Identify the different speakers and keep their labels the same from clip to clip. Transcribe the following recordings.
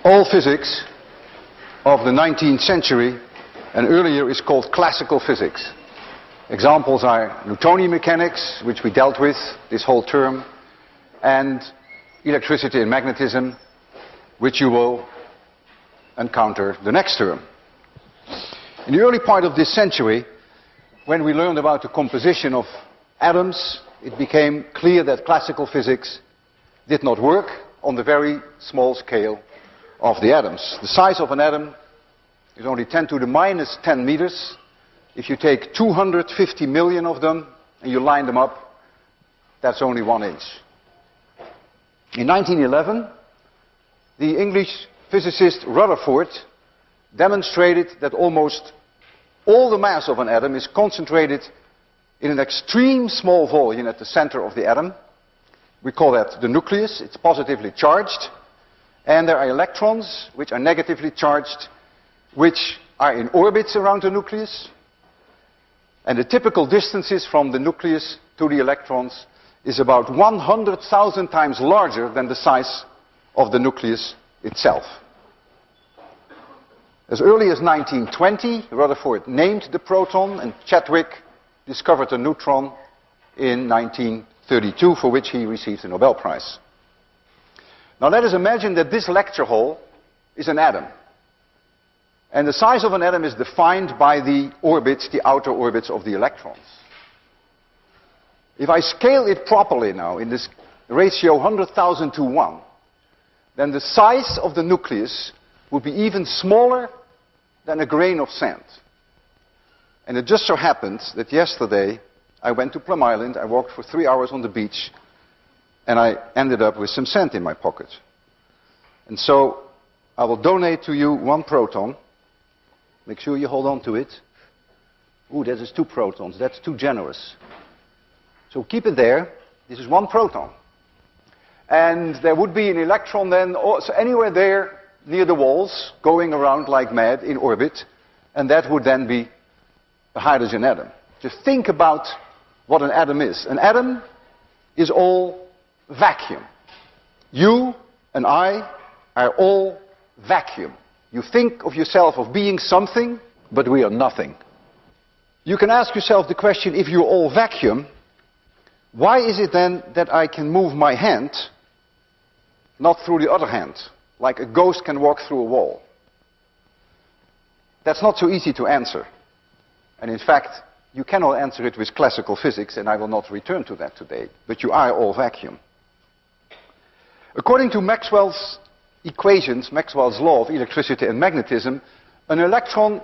Speaker 1: All physics of the 19th century and earlier is called classical physics. Examples are Newtonian mechanics, which we dealt with this whole term, and electricity and magnetism, which you will encounter the next term. In the early part of this century, when we learned about the composition of atoms, it became clear that classical physics did not work on the very small scale of the atoms. The size of an atom is only 10 to the minus 10 meters. If you take 250 million of them and you line them up, that's only 1 inch. In 1911, the English physicist Rutherford demonstrated that almost all the mass of an atom is concentrated in an extreme small volume at the center of the atom. We call that the nucleus. It's positively charged. And there are electrons, which are negatively charged, which are in orbits around the nucleus. And the typical distances from the nucleus to the electrons is about 100,000 times larger than the size of the nucleus itself. As early as 1920, Rutherford named the proton, and Chadwick discovered the neutron in 1932, for which he received the Nobel Prize. Now let us imagine that this lecture hall is an atom. And the size of an atom is defined by the orbits, the outer orbits of the electrons. If I scale it properly now, in this ratio 100,000 to 1, then the size of the nucleus would be even smaller than a grain of sand. And it just so happens that yesterday I went to Plum Island, I walked for 3 hours on the beach, and I ended up with some sand in my pocket. And so I will donate to you 1 proton. Make sure you hold on to it. Ooh, that is 2 protons. That's too generous. So keep it there. This is 1 proton. And there would be an electron then so anywhere there near the walls, going around like mad in orbit, and that would then be a hydrogen atom. Just think about what an atom is. An atom is all vacuum. You and I are all vacuum. You think of yourself of being something, but we are nothing. You can ask yourself the question, if you're all vacuum, why is it then that I can move my hand, not through the other hand, like a ghost can walk through a wall? That's not so easy to answer. And in fact, you cannot answer it with classical physics, and I will not return to that today. But you are all vacuum. According to Maxwell's equations, Maxwell's law of electricity and magnetism, an electron,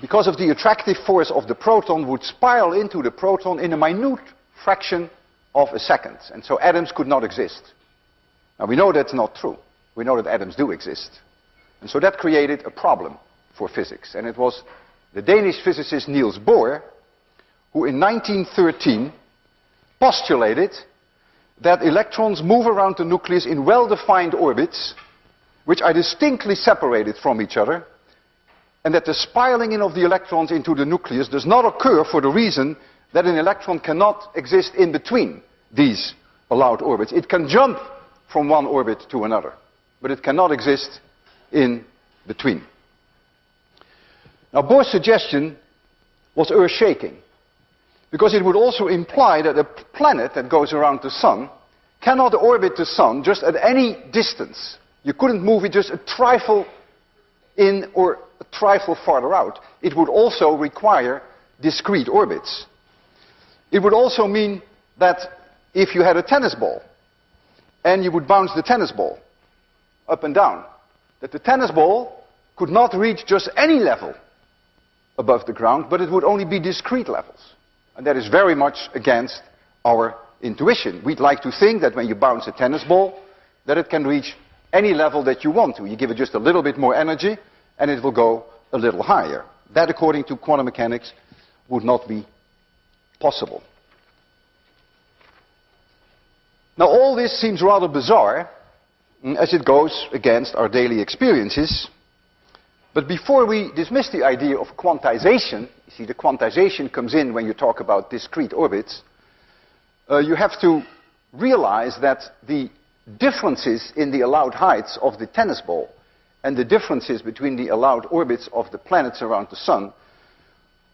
Speaker 1: because of the attractive force of the proton, would spiral into the proton in a minute fraction of a second. And so atoms could not exist. Now we know that's not true. We know that atoms do exist. And so that created a problem for physics. And it was the Danish physicist Niels Bohr who in 1913 postulated that electrons move around the nucleus in well-defined orbits, which are distinctly separated from each other, and that the spiraling in of the electrons into the nucleus does not occur for the reason that an electron cannot exist in between these allowed orbits. It can jump from one orbit to another, but it cannot exist in between. Now, Bohr's suggestion was earth-shaking, because it would also imply that a planet that goes around the sun cannot orbit the sun just at any distance. You couldn't move it just a trifle in or a trifle farther out. It would also require discrete orbits. It would also mean that if you had a tennis ball and you would bounce the tennis ball up and down, that the tennis ball could not reach just any level above the ground, but it would only be discrete levels. And that is very much against our intuition. We'd like to think that when you bounce a tennis ball, that it can reach any level that you want to. You give it just a little bit more energy, and it will go a little higher. That, according to quantum mechanics, would not be possible. Now, all this seems rather bizarre, as it goes against our daily experiences. But before we dismiss the idea of quantization, you see the quantization comes in when you talk about discrete orbits, you have to realize that the differences in the allowed heights of the tennis ball and the differences between the allowed orbits of the planets around the sun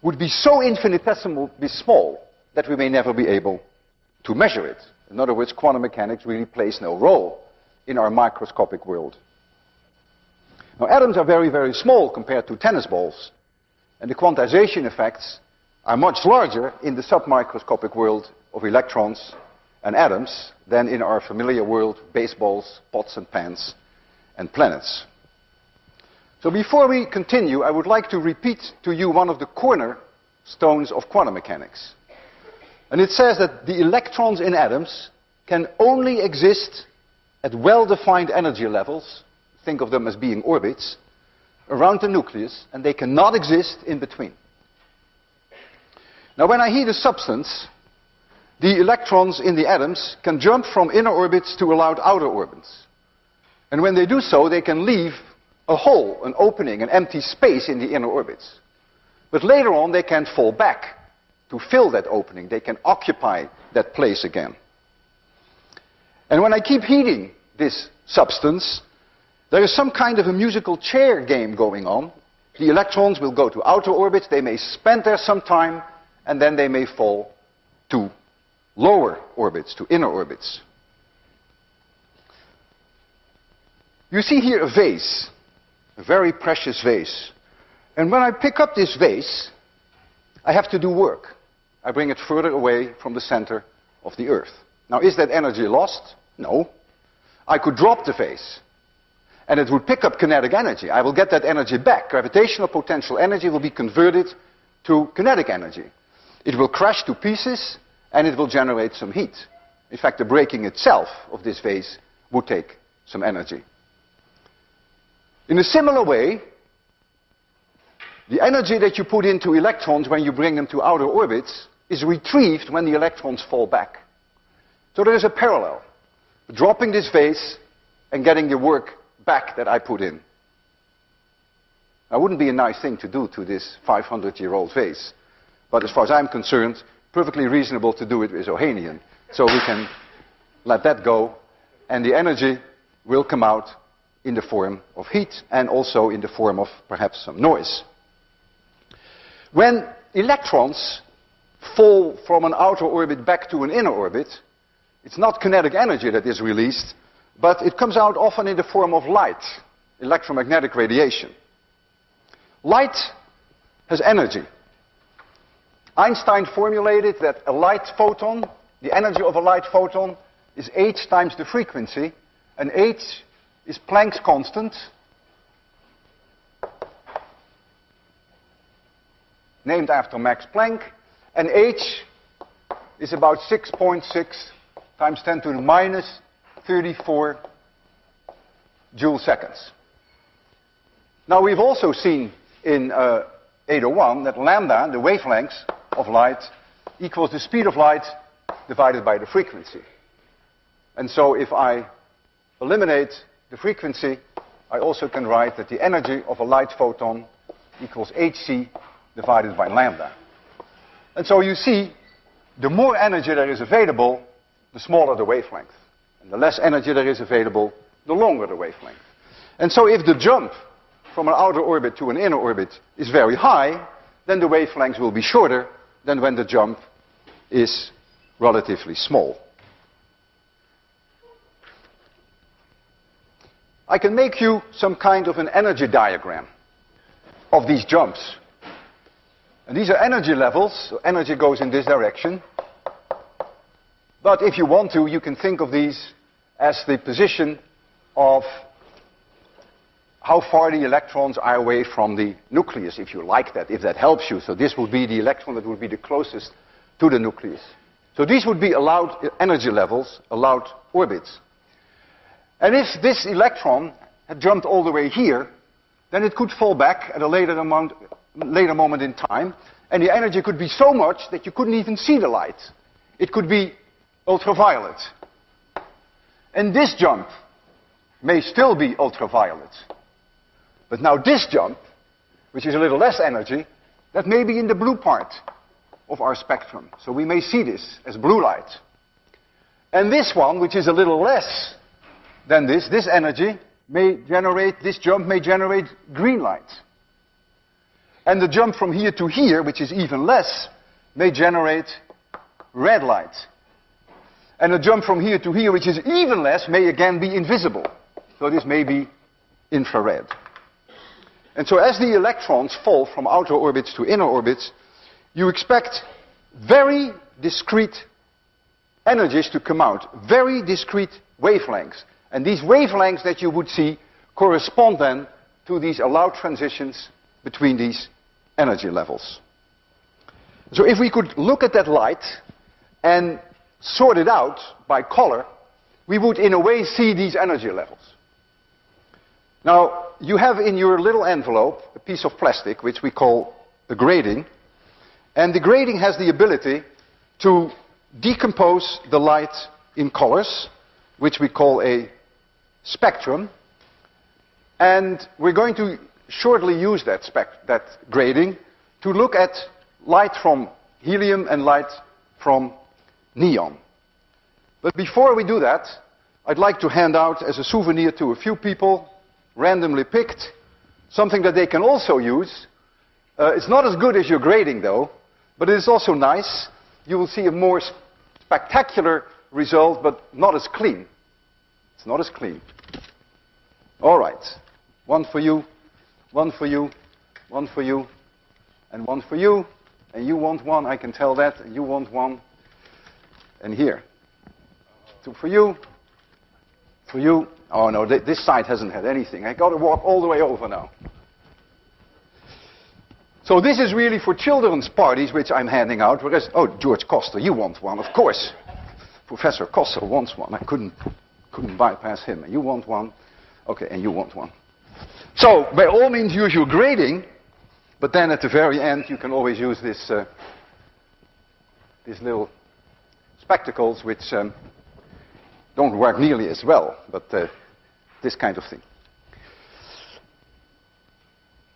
Speaker 1: would be so infinitesimally small that we may never be able to measure it. In other words, quantum mechanics really plays no role in our microscopic world. Now, atoms are very, very small compared to tennis balls, and the quantization effects are much larger in the submicroscopic world of electrons and atoms than in our familiar world, baseballs, pots and pans, and planets. So before we continue, I would like to repeat to you one of the cornerstones of quantum mechanics. And it says that the electrons in atoms can only exist at well-defined energy levels, think of them as being orbits, around the nucleus, and they cannot exist in between. Now, when I heat a substance, the electrons in the atoms can jump from inner orbits to allowed outer orbits. And when they do so, they can leave a hole, an opening, an empty space in the inner orbits. But later on, they can fall back to fill that opening. They can occupy that place again. And when I keep heating this substance, there is some kind of a musical chair game going on. The electrons will go to outer orbits, they may spend there some time, and then they may fall to lower orbits, to inner orbits. You see here a vase, a very precious vase. And when I pick up this vase, I have to do work. I bring it further away from the center of the Earth. Now, is that energy lost? No. I could drop the vase, and it would pick up kinetic energy. I will get that energy back. Gravitational potential energy will be converted to kinetic energy. It will crash to pieces, and it will generate some heat. In fact, the breaking itself of this vase would take some energy. In a similar way, the energy that you put into electrons when you bring them to outer orbits is retrieved when the electrons fall back. So there is a parallel. Dropping this vase and getting the work back that I put in. Now, wouldn't be a nice thing to do to this 500-year-old vase. But as far as I'm concerned, perfectly reasonable to do it with Ohanian. So we can let that go, and the energy will come out in the form of heat and also in the form of perhaps some noise. When electrons fall from an outer orbit back to an inner orbit, it's not kinetic energy that is released, but it comes out often in the form of light, electromagnetic radiation. Light has energy. Einstein formulated that a light photon, the energy of a light photon, is h times the frequency, and h is Planck's constant, named after Max Planck, and h is about 6.6 times 10 to the minus 34 joule seconds. Now, we've also seen in 801 that lambda, the wavelength of light, equals the speed of light divided by the frequency. And so if I eliminate the frequency, I also can write that the energy of a light photon equals hc divided by lambda. And so you see, the more energy there is available, the smaller the wavelength. And the less energy there is available, the longer the wavelength. And so if the jump from an outer orbit to an inner orbit is very high, then the wavelengths will be shorter than when the jump is relatively small. I can make you some kind of an energy diagram of these jumps. And these are energy levels, so energy goes in this direction. But if you want to, you can think of these as the position of how far the electrons are away from the nucleus, if you like that, if that helps you. So this would be the electron that would be the closest to the nucleus. So these would be allowed energy levels, allowed orbits. And if this electron had jumped all the way here, then it could fall back at a later moment in time, and the energy could be so much that you couldn't even see the light. It could be ultraviolet. And this jump may still be ultraviolet. But now this jump, which is a little less energy, that may be in the blue part of our spectrum. So we may see this as blue light. And this one, which is a little less than this. This energy may generate, this jump may generate green light. And the jump from here to here, which is even less, may generate red light. And the jump from here to here, which is even less, may again be invisible. So this may be infrared. And so as the electrons fall from outer orbits to inner orbits, you expect very discrete energies to come out, very discrete wavelengths. And these wavelengths that you would see correspond then to these allowed transitions between these energy levels. So if we could look at that light and sort it out by color, we would in a way see these energy levels. Now, you have in your little envelope a piece of plastic which we call a grating, and the grating has the ability to decompose the light in colors, which we call a spectrum, and we're going to shortly use that grating to look at light from helium and light from neon. But before we do that, I'd like to hand out as a souvenir to a few people, randomly picked, something that they can also use. It's not as good as your grating though, but it is also nice. You will see a more spectacular result, but not as clean. It's not as clean. All right. One for you, one for you, one for you, and one for you. And you want one, I can tell that. And you want one. And here. Two for you. For you. Oh no, this side hasn't had anything. I got to walk all the way over now. So this is really for children's parties, which I'm handing out. Whereas, oh, George Coster, you want one, of course. Professor Coster wants one. I couldn't bypass him. And you want one. Okay, and you want one. So, by all means, use your grating. But then at the very end, you can always use these little spectacles, which don't work nearly as well. But this kind of thing.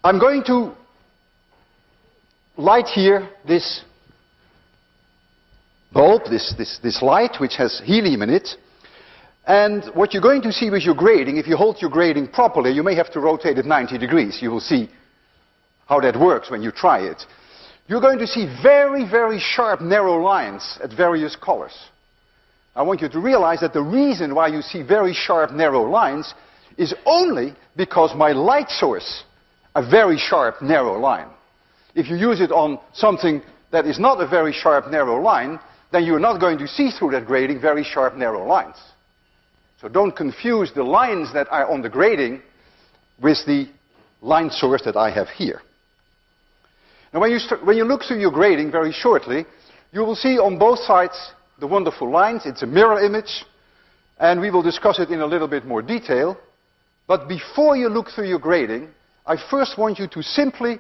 Speaker 1: I'm going to light here this bulb, this light, which has helium in it. And what you're going to see with your grating, if you hold your grating properly, you may have to rotate it 90 degrees. You will see how that works when you try it. You're going to see very, very sharp, narrow lines at various colors. I want you to realize that the reason why you see very sharp, narrow lines is only because my light source, a very sharp, narrow line. If you use it on something that is not a very sharp, narrow line, then you're not going to see through that grating very sharp, narrow lines. So don't confuse the lines that are on the grating with the line source that I have here. Now when you look through your grating very shortly, you will see on both sides the wonderful lines. It's a mirror image, and we will discuss it in a little bit more detail. But before you look through your grating, I first want you to simply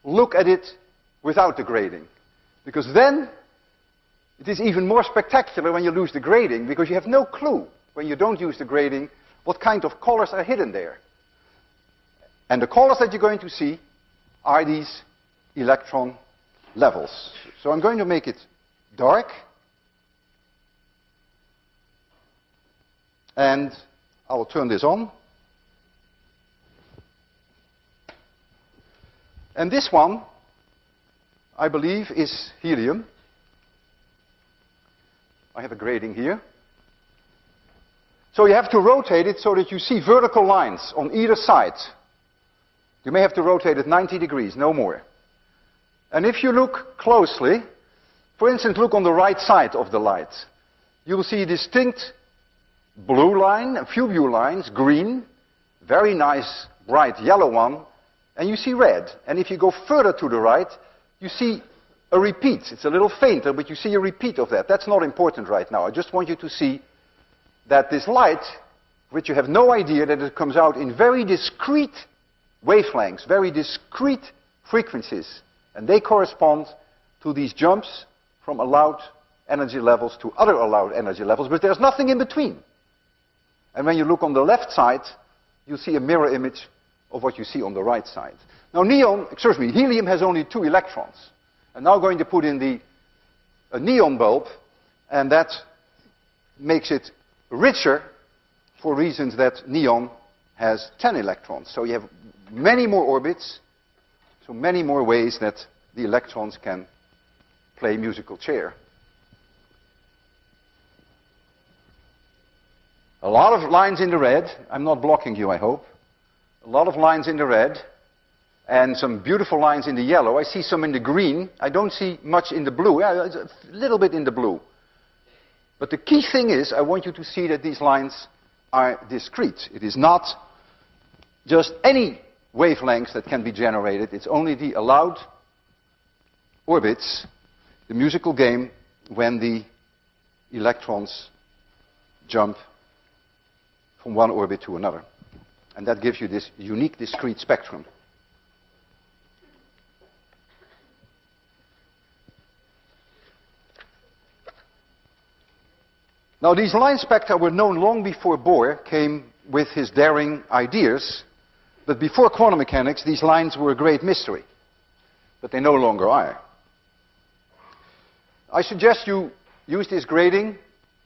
Speaker 1: look at it without the grating. Because then it is even more spectacular when you lose the grating, because you have no clue, when you don't use the grating, what kind of colors are hidden there. And the colors that you're going to see are these electron levels. So I'm going to make it dark. And I will turn this on. And this one, I believe, is helium. I have a grating here. So you have to rotate it so that you see vertical lines on either side. You may have to rotate it 90 degrees, no more. And if you look closely, for instance, look on the right side of the light, you will see a distinct blue line, a few blue lines, green, very nice bright yellow one, and you see red. And if you go further to the right, you see a repeat. It's a little fainter, but you see a repeat of that. That's not important right now. I just want you to see that this light, which you have no idea that it comes out in very discrete wavelengths, very discrete frequencies, and they correspond to these jumps from allowed energy levels to other allowed energy levels, but there's nothing in between. And when you look on the left side, you see a mirror image of what you see on the right side. Now helium has only 2 electrons. I'm now going to put in a neon bulb, and that makes it richer, for reasons that neon has 10 electrons. So you have many more orbits, so many more ways that the electrons can play musical chair. A lot of lines in the red. I'm not blocking you, I hope. A lot of lines in the red, and some beautiful lines in the yellow. I see some in the green. I don't see much in the blue. Yeah, a little bit in the blue. But the key thing is, I want you to see that these lines are discrete. It is not just any wavelength that can be generated. It's only the allowed orbits, the musical game, when the electrons jump from one orbit to another. And that gives you this unique discrete spectrum. Now, these line spectra were known long before Bohr came with his daring ideas, but before quantum mechanics, these lines were a great mystery. But they no longer are. I suggest you use this grading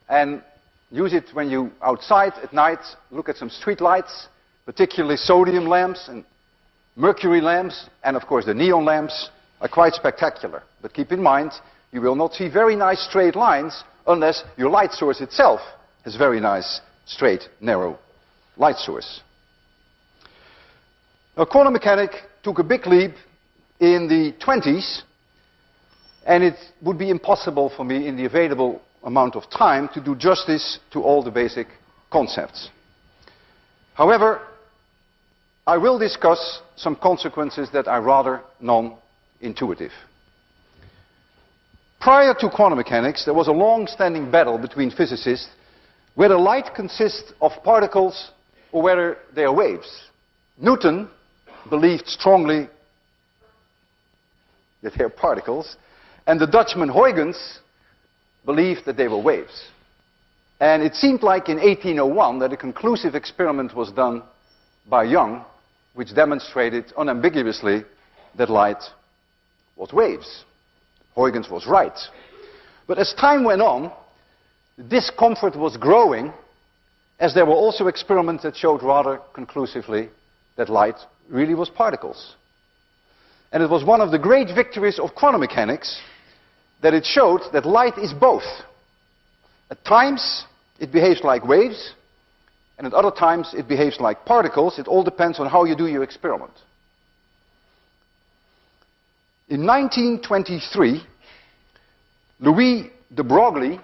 Speaker 1: and use it when you're outside at night, look at some street lights, particularly sodium lamps and mercury lamps, and of course the neon lamps are quite spectacular. But keep in mind, you will not see very nice straight lines unless your light source itself has very nice, straight, narrow light source. Now, quantum mechanics took a big leap in the 20s, and it would be impossible for me in the available amount of time to do justice to all the basic concepts. However, I will discuss some consequences that are rather non-intuitive. Prior to quantum mechanics, there was a long-standing battle between physicists whether light consists of particles or whether they are waves. Newton believed strongly that they are particles, and the Dutchman Huygens believed that they were waves. And it seemed like in 1801 that a conclusive experiment was done by Young, which demonstrated unambiguously that light was waves. Huygens was right. But as time went on, the discomfort was growing, as there were also experiments that showed rather conclusively that light really was particles. And it was one of the great victories of quantum mechanics that it showed that light is both. At times it behaves like waves, and at other times it behaves like particles. It all depends on how you do your experiment. In 1923, Louis de Broglie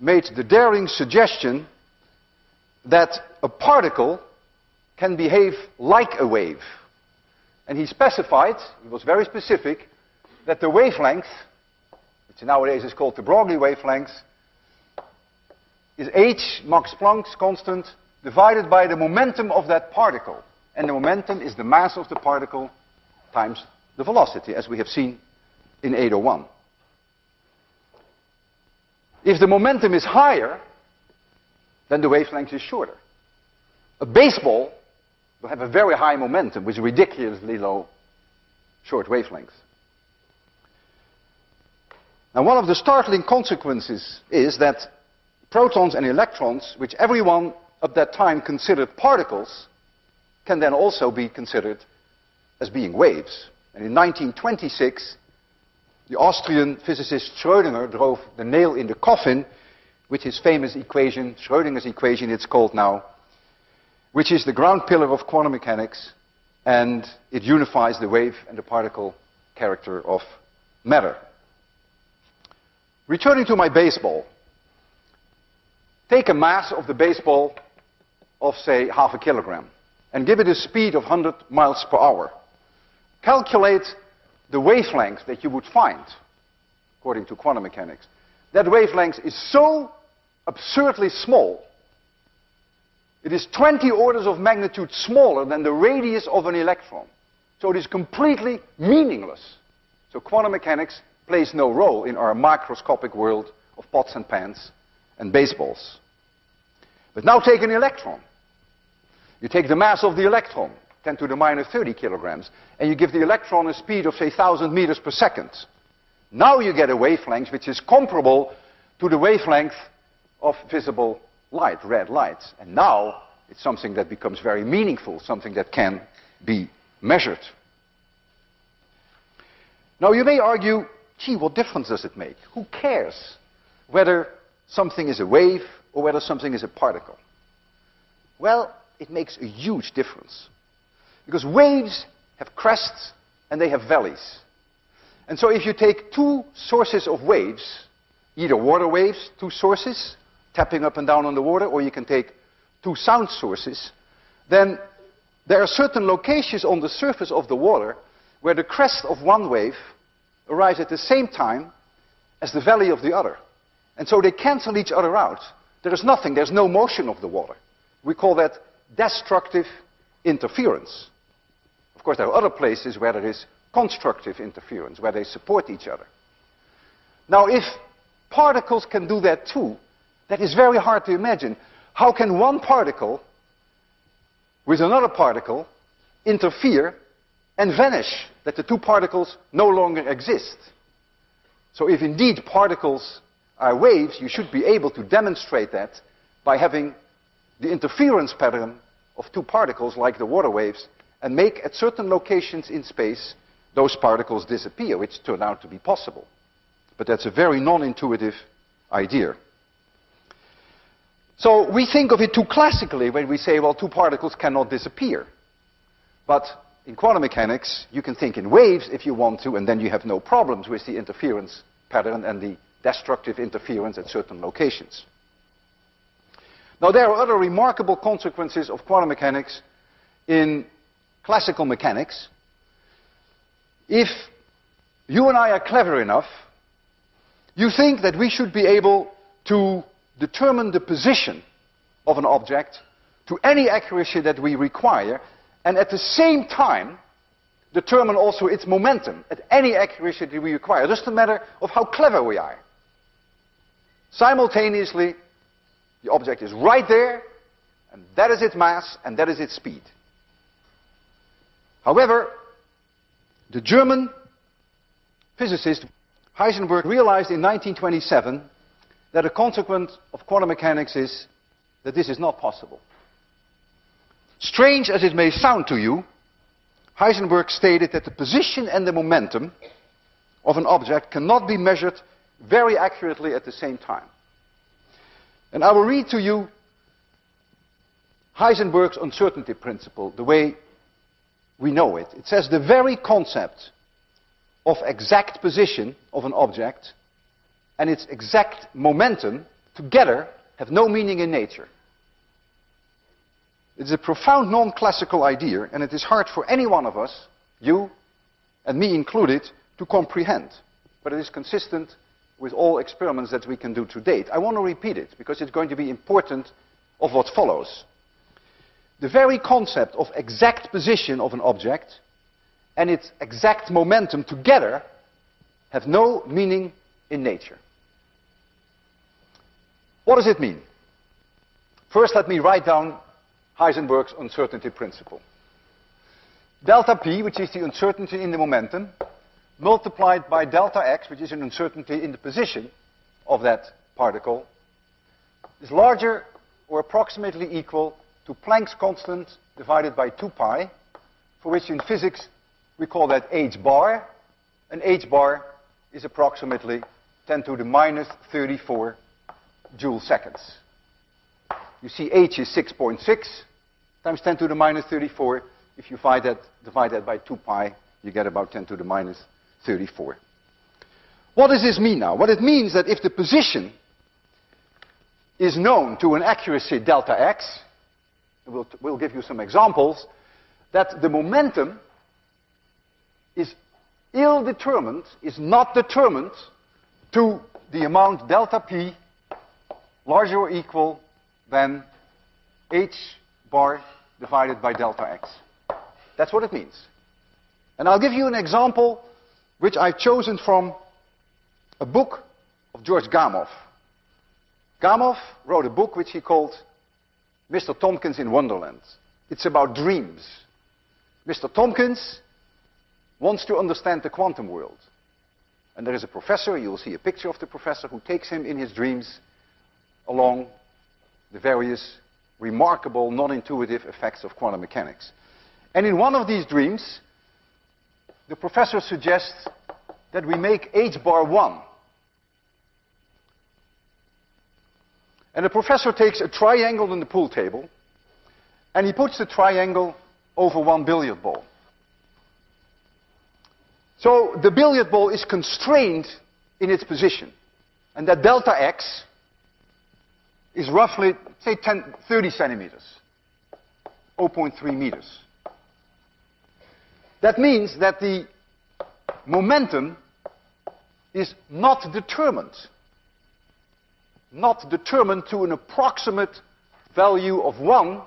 Speaker 1: made the daring suggestion that a particle can behave like a wave. And he specified, he was very specific, that the wavelength, which nowadays is called the Broglie wavelength, is h, Max Planck's constant, divided by the momentum of that particle. And the momentum is the mass of the particle times the velocity, as we have seen in 801. If the momentum is higher, then the wavelength is shorter. A baseball will have a very high momentum with ridiculously low short wavelength. Now, one of the startling consequences is that protons and electrons, which everyone at that time considered particles, can then also be considered as being waves. And in 1926, the Austrian physicist Schrödinger drove the nail in the coffin with his famous equation, Schrödinger's equation it's called now, which is the ground pillar of quantum mechanics, and it unifies the wave and the particle character of matter. Returning to my baseball, take a mass of the baseball of, say, 0.5 kilogram and give it a speed of 100 miles per hour. Calculate the wavelength that you would find, according to quantum mechanics. That wavelength is so absurdly small. It is 20 orders of magnitude smaller than the radius of an electron. So it is completely meaningless. So quantum mechanics plays no role in our microscopic world of pots and pans and baseballs. But now take an electron. You take the mass of the electron, 10 to the minus 30 kilograms, and you give the electron a speed of, say, 1,000 meters per second. Now you get a wavelength which is comparable to the wavelength of visible light, red light. And now it's something that becomes very meaningful, something that can be measured. Now you may argue, gee, what difference does it make? Who cares whether something is a wave or whether something is a particle? Well, it makes a huge difference. Because waves have crests and they have valleys. And so if you take two sources of waves, either water waves, two sources, tapping up and down on the water, or you can take two sound sources, then there are certain locations on the surface of the water where the crest of one wave arrives at the same time as the valley of the other. And so they cancel each other out. There is nothing, there's no motion of the water. We call that destructive interference. Of course, there are other places where there is constructive interference, where they support each other. Now, if particles can do that too, that is very hard to imagine. How can one particle with another particle interfere and vanish, that the two particles no longer exist? So if indeed particles are waves, you should be able to demonstrate that by having the interference pattern of two particles like the water waves and make at certain locations in space those particles disappear, which turned out to be possible. But that's a very non-intuitive idea. So we think of it too classically when we say, well, two particles cannot disappear. But in quantum mechanics, you can think in waves if you want to, and then you have no problems with the interference pattern and the destructive interference at certain locations. Now, there are other remarkable consequences of quantum mechanics in classical mechanics. If you and I are clever enough, you think that we should be able to determine the position of an object to any accuracy that we require, and at the same time determine also its momentum at any accuracy that we require. Just a matter of how clever we are. Simultaneously, the object is right there, and that is its mass, and that is its speed. However, the German physicist Heisenberg realized in 1927 that a consequence of quantum mechanics is that this is not possible. Strange as it may sound to you, Heisenberg stated that the position and the momentum of an object cannot be measured very accurately at the same time. And I will read to you Heisenberg's uncertainty principle, the way we know it. It says the very concept of exact position of an object and its exact momentum together have no meaning in nature. It is a profound non-classical idea, and it is hard for any one of us, you and me included, to comprehend. But it is consistent with all experiments that we can do to date. I want to repeat it, because it's going to be important of what follows. The very concept of exact position of an object and its exact momentum together have no meaning in nature. What does it mean? First, let me write down Heisenberg's uncertainty principle. Delta P, which is the uncertainty in the momentum, multiplied by delta x, which is an uncertainty in the position of that particle, is larger or approximately equal to Planck's constant divided by 2 pi, for which in physics we call that h bar, and h bar is approximately 10 to the minus 34 joule seconds. You see h is 6.6 times 10 to the minus 34. If you divide that by 2 pi, you get about 10 to the minus 34. What does this mean now? Well, it means that if the position is known to an accuracy delta x, we'll give you some examples, that the momentum is ill-determined, is not determined to the amount delta p larger or equal than h bar divided by delta x. That's what it means. And I'll give you an example which I've chosen from a book of George Gamow. Gamow wrote a book which he called Mr. Tompkins in Wonderland. It's about dreams. Mr. Tompkins wants to understand the quantum world. And there is a professor, you'll see a picture of the professor, who takes him in his dreams along the various remarkable non-intuitive effects of quantum mechanics. And in one of these dreams, the professor suggests that we make h bar 1. And the professor takes a triangle on the pool table, and he puts the triangle over one billiard ball. So the billiard ball is constrained in its position, and that delta x is roughly, say, 30 centimeters, 0.3 meters. That means that the momentum is not determined to an approximate value of 1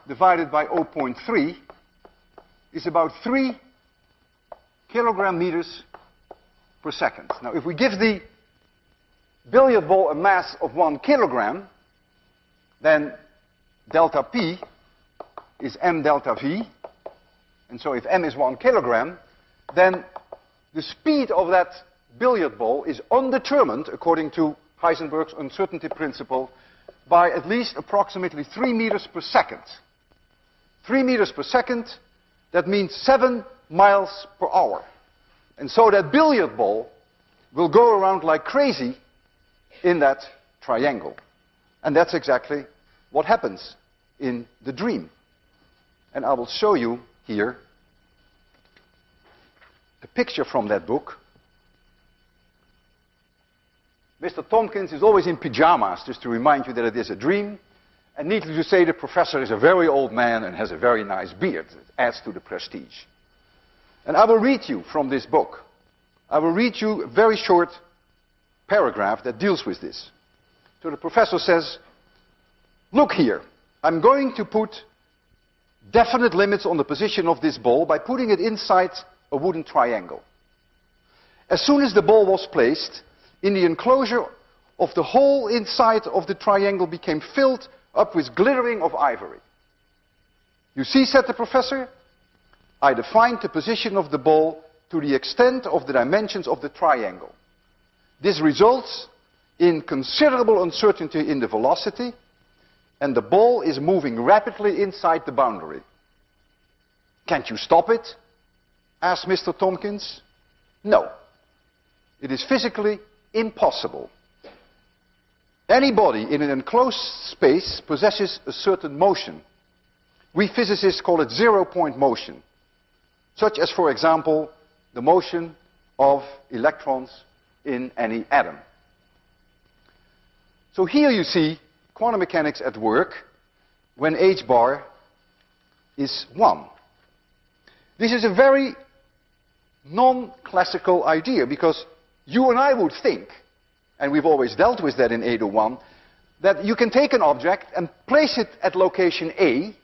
Speaker 1: divided by 0.3 is about 3 kilogram meters per second. Now, if we give the billiard ball a mass of 1 kilogram, then delta P is m delta V. And so if m is 1 kilogram, then the speed of that billiard ball is undetermined, according to Heisenberg's uncertainty principle, by at least approximately 3 meters per second. 3 meters per second, that means 7 miles per hour. And so that billiard ball will go around like crazy in that triangle. And that's exactly what happens in the dream. And I will show you here a picture from that book. Mr. Tompkins is always in pajamas, just to remind you that it is a dream. And needless to say, the professor is a very old man and has a very nice beard. It adds to the prestige. And I will read you from this book. I will read you a very short paragraph that deals with this. So the professor says, look here, I'm going to put definite limits on the position of this ball by putting it inside a wooden triangle. As soon as the ball was placed, in the enclosure of the hole inside of the triangle became filled up with glittering of ivory. You see, said the professor, I defined the position of the ball to the extent of the dimensions of the triangle. This results in considerable uncertainty in the velocity, and the ball is moving rapidly inside the boundary. Can't you stop it? Asked Mr. Tompkins. No. It is physically impossible. Any body in an enclosed space possesses a certain motion. We physicists call it zero-point motion, such as, for example, the motion of electrons in any atom. So here you see quantum mechanics at work when h bar is 1. This is a very non-classical idea, because you and I would think, and we've always dealt with that in 801, that you can take an object and place it at location A,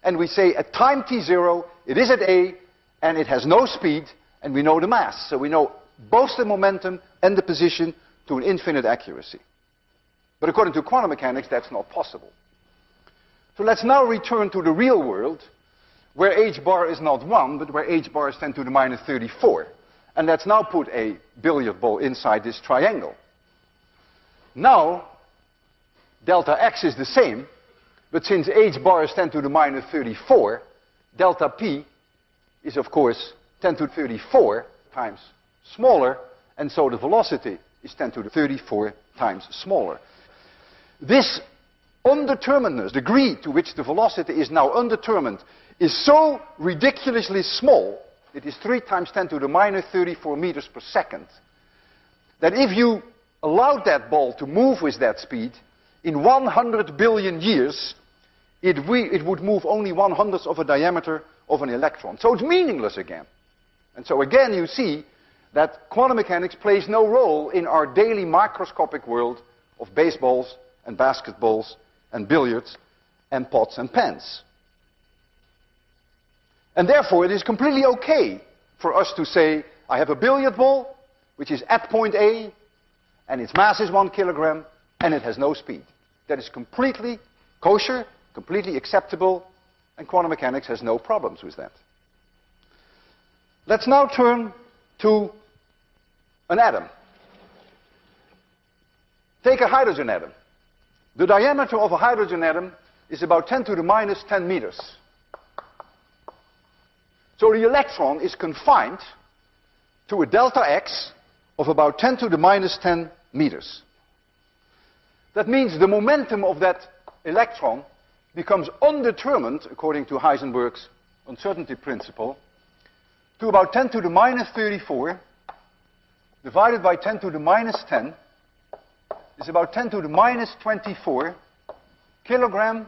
Speaker 1: and we say at time t0, it is at A, and it has no speed, and we know the mass. So we know both the momentum and the position to an infinite accuracy. But according to quantum mechanics, that's not possible. So let's now return to the real world, where h bar is not 1, but where h bar is 10 to the minus 34. And let's now put a billiard ball inside this triangle. Now, delta x is the same, but since h bar is 10 to the minus 34, delta p is, of course, 10 to the 34 times smaller, and so the velocity is 10 to the 34 times smaller. This undeterminedness, the degree to which the velocity is now undetermined, is so ridiculously small, it is 3 times 10 to the minus 34 meters per second, that if you allowed that ball to move with that speed, in 100 billion years, it would move only 1/100th of a diameter of an electron. So it's meaningless again. And so again you see that quantum mechanics plays no role in our daily microscopic world of baseballs and basketballs and billiards and pots and pans. And therefore it is completely okay for us to say, I have a billiard ball which is at point A, and its mass is 1 kilogram, and it has no speed. That is completely kosher, completely acceptable, and quantum mechanics has no problems with that. Let's now turn to an atom. Take a hydrogen atom. The diameter of a hydrogen atom is about 10 to the minus 10 meters. So the electron is confined to a delta X of about 10 to the minus 10 meters. That means the momentum of that electron becomes undetermined, according to Heisenberg's uncertainty principle, to about 10 to the minus 34 divided by 10 to the minus 10 is about 10 to the minus 24 kilogram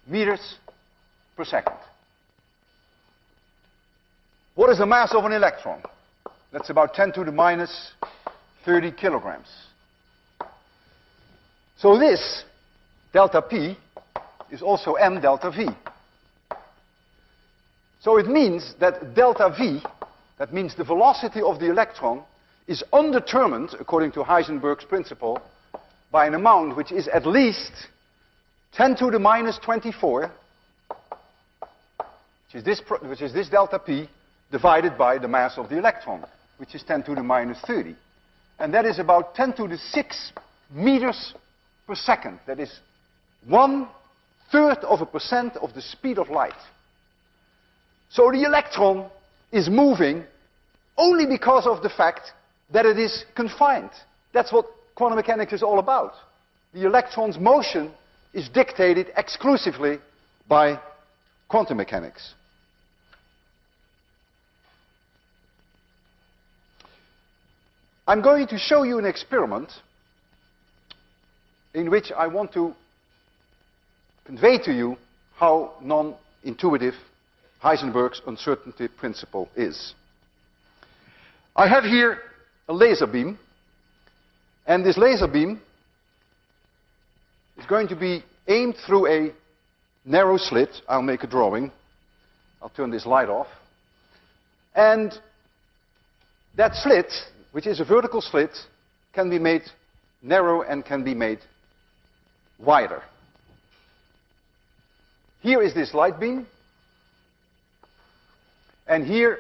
Speaker 1: meters per second. What is the mass of an electron? That's about 10 to the minus 30 kilograms. So this, delta P, is also m delta V. So it means that delta V, that means the velocity of the electron, is undetermined, according to Heisenberg's principle, by an amount which is at least 10 to the minus 24, which is this delta P, divided by the mass of the electron, which is 10 to the minus 30. And that is about 10 to the 6 meters per second. That is 1/3% of the speed of light. So the electron is moving only because of the fact that it is confined. That's what quantum mechanics is all about. The electron's motion is dictated exclusively by quantum mechanics. I'm going to show you an experiment in which I want to convey to you how non-intuitive Heisenberg's uncertainty principle is. I have here a laser beam, and this laser beam is going to be aimed through a narrow slit. I'll make a drawing. I'll turn this light off. And that slit, which is a vertical slit, can be made narrow and can be made wider. Here is this light beam, and here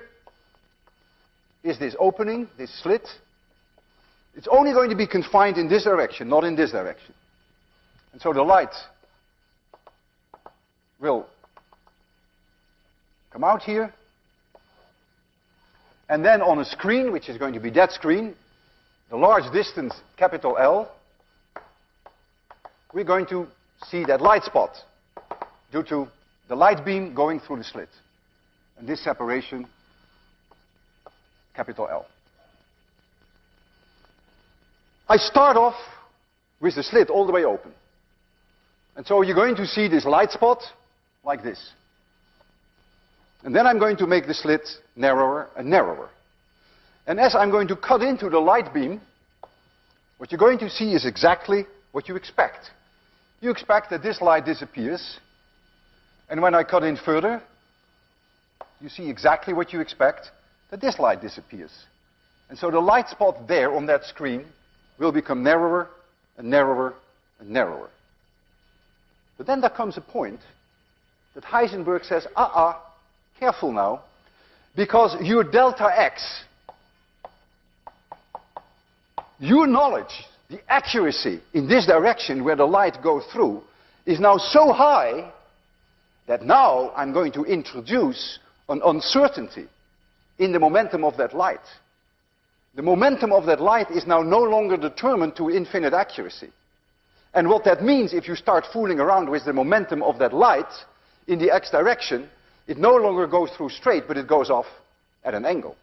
Speaker 1: is this opening, this slit. It's only going to be confined in this direction, not in this direction. And so the light will come out here, and then on a screen, which is going to be that screen, the large distance, capital L, we're going to see that light spot due to the light beam going through the slit. And this separation, capital L. I start off with the slit all the way open. And so you're going to see this light spot like this. And then I'm going to make the slit narrower and narrower. And as I'm going to cut into the light beam, what you're going to see is exactly what you expect. You expect that this light disappears. And when I cut in further, you see exactly what you expect, that this light disappears. And so the light spot there on that screen will become narrower and narrower and narrower. But then there comes a point that Heisenberg says, careful now, because your delta X, your knowledge, the accuracy in this direction where the light goes through, is now so high that now I'm going to introduce an uncertainty in the momentum of that light. The momentum of that light is now no longer determined to infinite accuracy. And what that means, if you start fooling around with the momentum of that light in the x direction, it no longer goes through straight, but it goes off at an angle.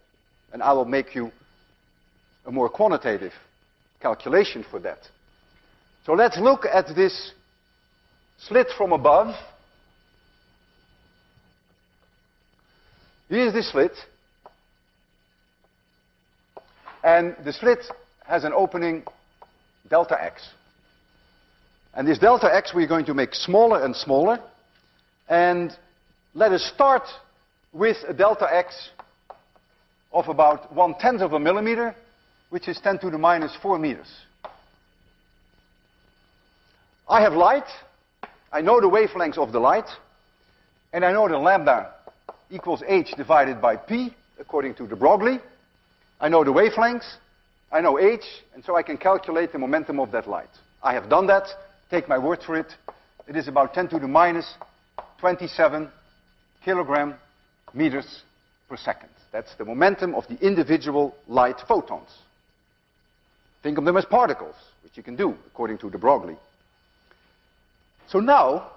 Speaker 1: And I will make you a more quantitative calculation for that. So let's look at this slit from above. Here's this slit. And the slit has an opening delta x. And this delta x we're going to make smaller and smaller. And let us start with a delta x of about 1/10 of a millimeter, which is 10 to the minus 4 meters. I have light. I know the wavelengths of the light. And I know that lambda equals h divided by p, according to de Broglie. I know the wavelengths. I know h, and so I can calculate the momentum of that light. I have done that take my word for it, it is about 10 to the minus 27 kilogram meters per second. That's the momentum of the individual light photons. Think of them as particles, which you can do according to de Broglie. So now,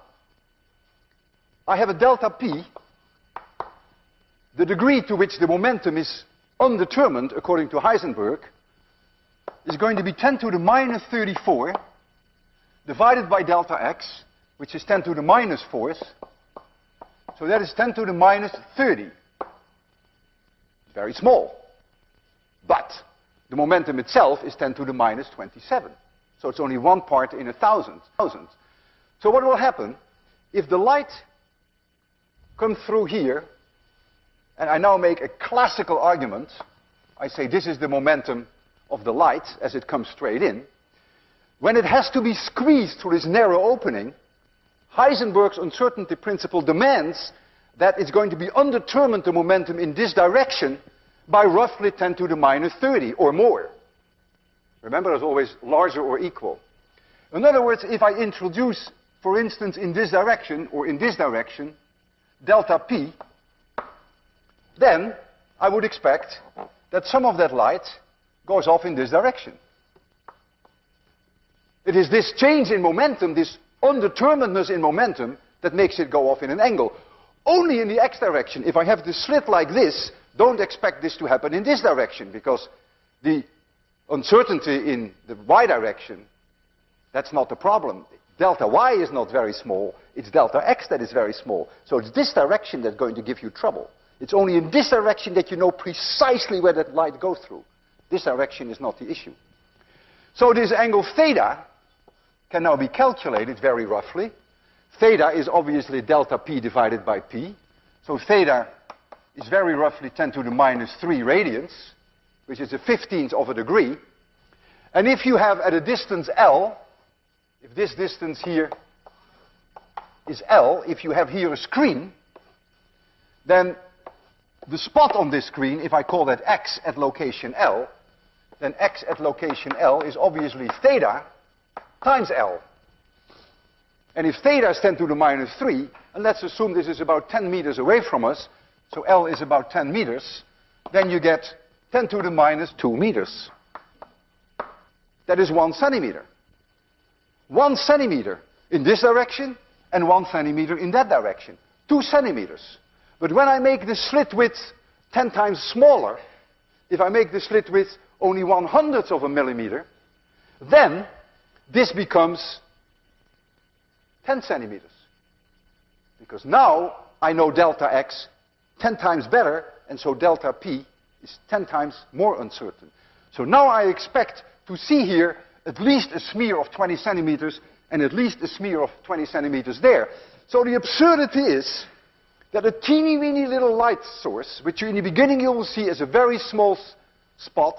Speaker 1: I have a delta P. The degree to which the momentum is undetermined, according to Heisenberg, is going to be 10 to the minus 34 divided by delta x, which is 10 to the minus 4th. So that is 10 to the minus 30. Very small. But the momentum itself is 10 to the minus 27. So it's only 1 part in 1,000. So what will happen if the light comes through here, and I now make a classical argument. I say this is the momentum of the light as it comes straight in. When it has to be squeezed through this narrow opening, Heisenberg's uncertainty principle demands that it's going to be undetermined the momentum in this direction by roughly 10 to the minus 30 or more. Remember, it's always larger or equal. In other words, if I introduce, for instance, in this direction or in this direction, delta P, then I would expect that some of that light goes off in this direction. It is this change in momentum, this undeterminedness in momentum, that makes it go off in an angle. Only in the x direction. If I have the slit like this, don't expect this to happen in this direction, because the uncertainty in the y direction, that's not the problem. Delta y is not very small, it's delta x that is very small. So it's this direction that's going to give you trouble. It's only in this direction that you know precisely where that light goes through. This direction is not the issue. So this angle theta can now be calculated very roughly. Theta is obviously delta P divided by P. So theta is very roughly 10 to the minus 3 radians, which is a 15th of a degree. And if you have at a distance L, if this distance here is L, if you have here a screen, then the spot on this screen, if I call that x at location L, then x at location L is obviously theta times L. And if theta is 10 to the minus 3, and let's assume this is about 10 meters away from us, so L is about 10 meters, then you get 10 to the minus 2 meters. That is 1 centimeter. 1 centimeter in this direction, and 1 centimeter in that direction. 2 centimeters. But when I make the slit width 10 times smaller, if I make the slit width only 1/100th of a millimeter, then this becomes 10 centimeters. Because now I know delta x 10 times better, and so delta P is 10 times more uncertain. So now I expect to see here at least a smear of 20 centimeters and at least a smear of 20 centimeters there. So the absurdity is that a teeny weeny little light source, which in the beginning you will see as a very small spot,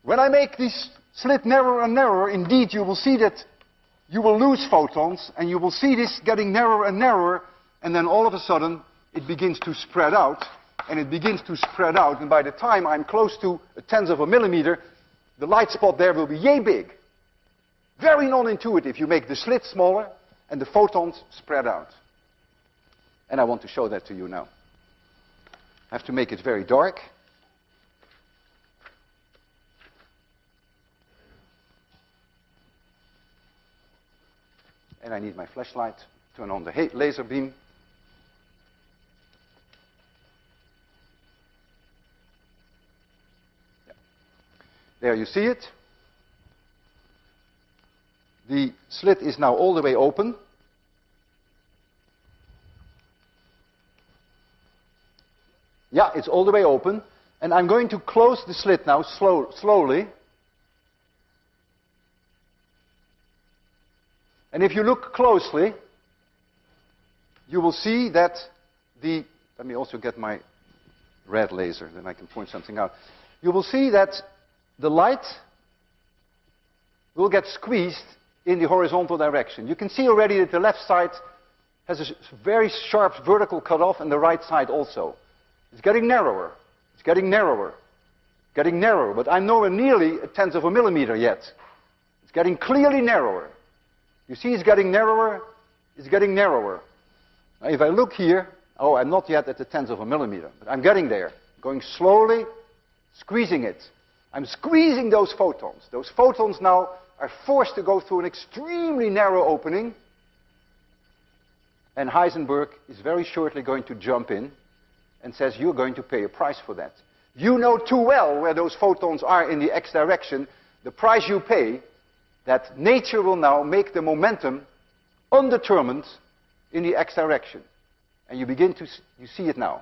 Speaker 1: when I make this slit narrower and narrower, indeed you will see that you will lose photons, and you will see this getting narrower and narrower, and then all of a sudden it begins to spread out, and it begins to spread out, and by the time I'm close to 1/10th of a millimeter, the light spot there will be yay big. Very non-intuitive. You make the slit smaller, and the photons spread out. And I want to show that to you now. I have to make it very dark. And I need my flashlight. Turn on the laser beam. Yeah. There you see it. The slit is now all the way open. Yeah, it's all the way open. And I'm going to close the slit now slowly. And if you look closely, you will see that let me also get my red laser, then I can point something out. You will see that the light will get squeezed in the horizontal direction. You can see already that the left side has a very sharp vertical cutoff, and the right side also. It's getting narrower. It's getting narrower. Getting narrower. But I'm nowhere nearly 1/10th of a millimeter yet. It's getting clearly narrower. You see it's getting narrower, it's getting narrower. Now if I look here, oh, I'm not yet at the tenth of a millimeter, but I'm getting there. Going slowly, squeezing it. I'm squeezing those photons. Those photons now are forced to go through an extremely narrow opening. And Heisenberg is very shortly going to jump in and says, you're going to pay a price for that. You know too well where those photons are in the x direction. The price you pay, that nature will now make the momentum undetermined in the x direction. And you see it now.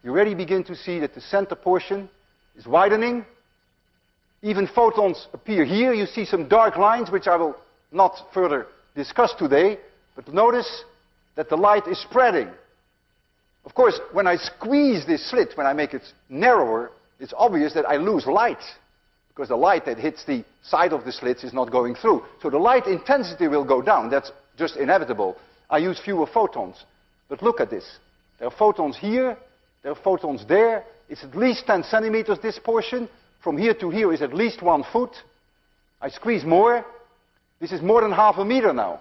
Speaker 1: You already begin to see that the center portion is widening. Even photons appear here. You see some dark lines, which I will not further discuss today. But notice that the light is spreading. Of course, when I squeeze this slit, when I make it narrower, it's obvious that I lose light. Because the light that hits the side of the slits is not going through. So the light intensity will go down. That's just inevitable. I use fewer photons. But look at this. There are photons here. There are photons there. It's at least 10 centimeters, this portion. From here to here is at least 1 foot. I squeeze more. This is more than half a meter now.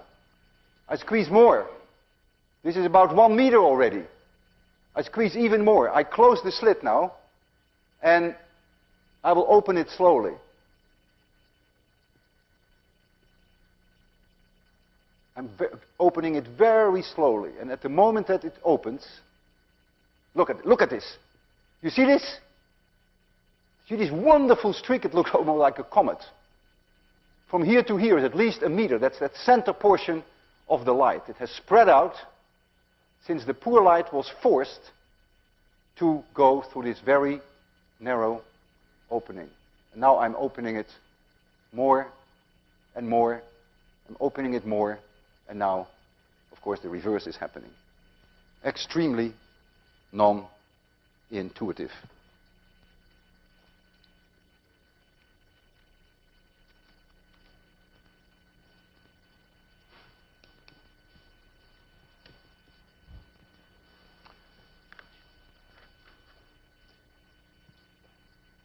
Speaker 1: I squeeze more. This is about 1 meter already. I squeeze even more. I close the slit now, and I will open it slowly. I'm opening it very slowly, and at the moment that it opens, look at this. You see this? See this wonderful streak? It looks almost like a comet. From here to here is at least a meter. That's that center portion of the light. It has spread out since the poor light was forced to go through this very narrow opening. And now I'm opening it more and more. I'm opening it more. And now, of course, the reverse is happening. Extremely non-intuitive.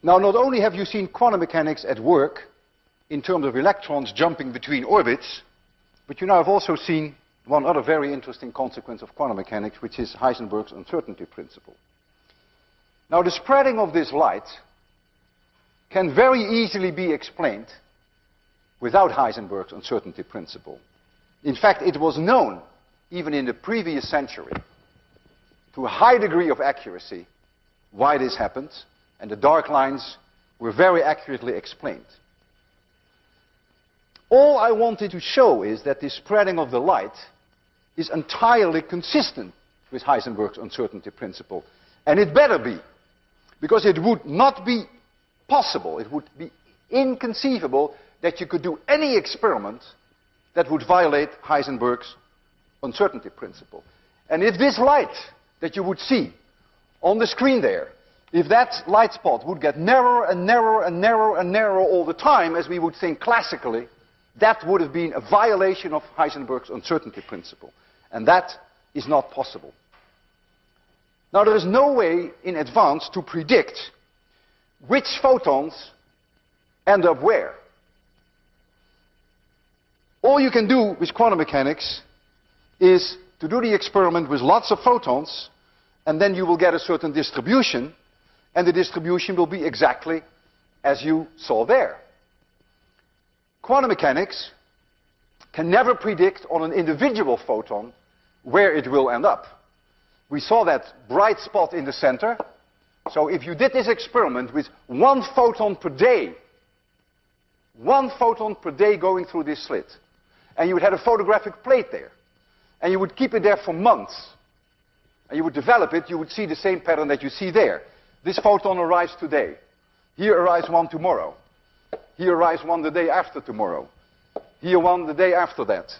Speaker 1: Now, not only have you seen quantum mechanics at work in terms of electrons jumping between orbits, but you now have also seen one other very interesting consequence of quantum mechanics, which is Heisenberg's uncertainty principle. Now, the spreading of this light can very easily be explained without Heisenberg's uncertainty principle. In fact, it was known, even in the previous century, to a high degree of accuracy, why this happened. And the dark lines were very accurately explained. All I wanted to show is that this spreading of the light is entirely consistent with Heisenberg's uncertainty principle. And it better be, because it would not be possible, it would be inconceivable that you could do any experiment that would violate Heisenberg's uncertainty principle. And if this light that you would see on the screen there, if that light spot would get narrower and narrower and narrower and narrower all the time, as we would think classically, that would have been a violation of Heisenberg's uncertainty principle. And that is not possible. Now, there is no way in advance to predict which photons end up where. All you can do with quantum mechanics is to do the experiment with lots of photons, and then you will get a certain distribution, and the distribution will be exactly as you saw there. Quantum mechanics can never predict on an individual photon where it will end up. We saw that bright spot in the center. So if you did this experiment with 1 photon per day, 1 photon per day going through this slit, and you would have a photographic plate there, and you would keep it there for months, and you would develop it, you would see the same pattern that you see there. This photon arrives today. Here arrives 1 tomorrow. Here arrives 1 the day after tomorrow. Here 1 the day after that.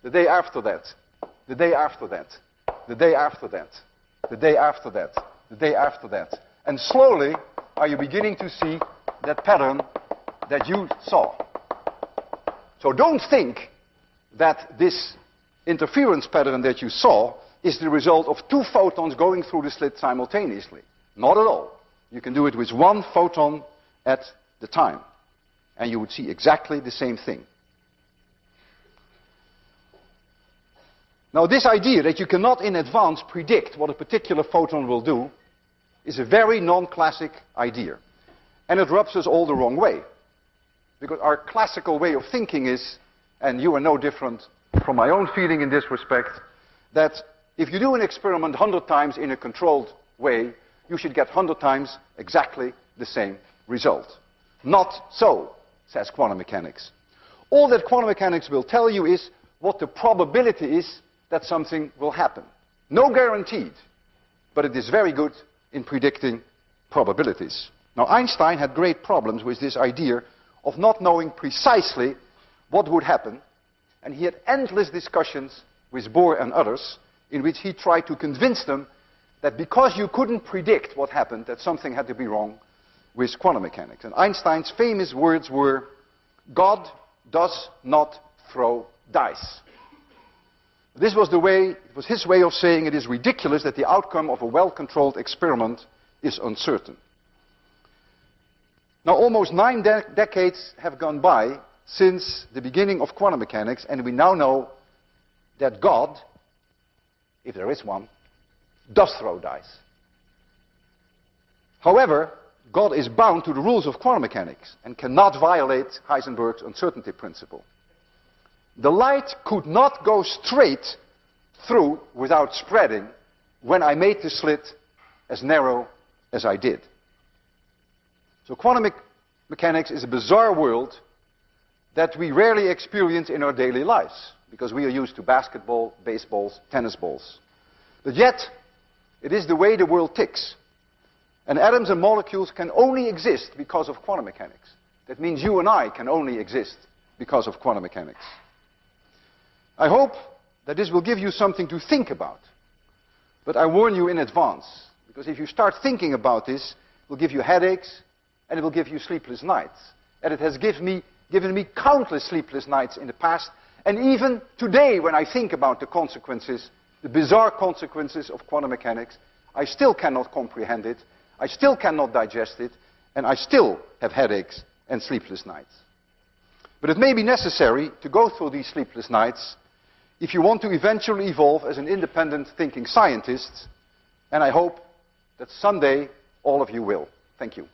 Speaker 1: The day after that. The day after that. The day after that. The day after that. The day after that. And slowly are you beginning to see that pattern that you saw. So don't think that this interference pattern that you saw is the result of 2 photons going through the slit simultaneously. Not at all. You can do it with 1 photon at the time. And you would see exactly the same thing. Now this idea that you cannot in advance predict what a particular photon will do is a very non-classic idea. And it rubs us all the wrong way. Because our classical way of thinking is, and you are no different from my own feeling in this respect, that if you do an experiment 100 times in a controlled way, you should get 100 times exactly the same result. Not so, says quantum mechanics. All that quantum mechanics will tell you is what the probability is that something will happen. No guaranteed, but it is very good in predicting probabilities. Now, Einstein had great problems with this idea of not knowing precisely what would happen, and he had endless discussions with Bohr and others in which he tried to convince them that because you couldn't predict what happened, that something had to be wrong with quantum mechanics. And Einstein's famous words were, "God does not throw dice." This was his way of saying it is ridiculous that the outcome of a well-controlled experiment is uncertain. Now, almost 9 decades have gone by since the beginning of quantum mechanics, and we now know that God, if there is one, does throw dice. However, God is bound to the rules of quantum mechanics and cannot violate Heisenberg's uncertainty principle. The light could not go straight through without spreading when I made the slit as narrow as I did. So quantum mechanics is a bizarre world that we rarely experience in our daily lives because we are used to basketball, baseballs, tennis balls. But yet, it is the way the world ticks. And atoms and molecules can only exist because of quantum mechanics. That means you and I can only exist because of quantum mechanics. I hope that this will give you something to think about. But I warn you in advance, because if you start thinking about this, it will give you headaches, and it will give you sleepless nights. And it has given me countless sleepless nights in the past, and even today when I think about the consequences, the bizarre consequences of quantum mechanics, I still cannot comprehend it, I still cannot digest it, and I still have headaches and sleepless nights. But it may be necessary to go through these sleepless nights if you want to eventually evolve as an independent thinking scientist, and I hope that someday all of you will. Thank you.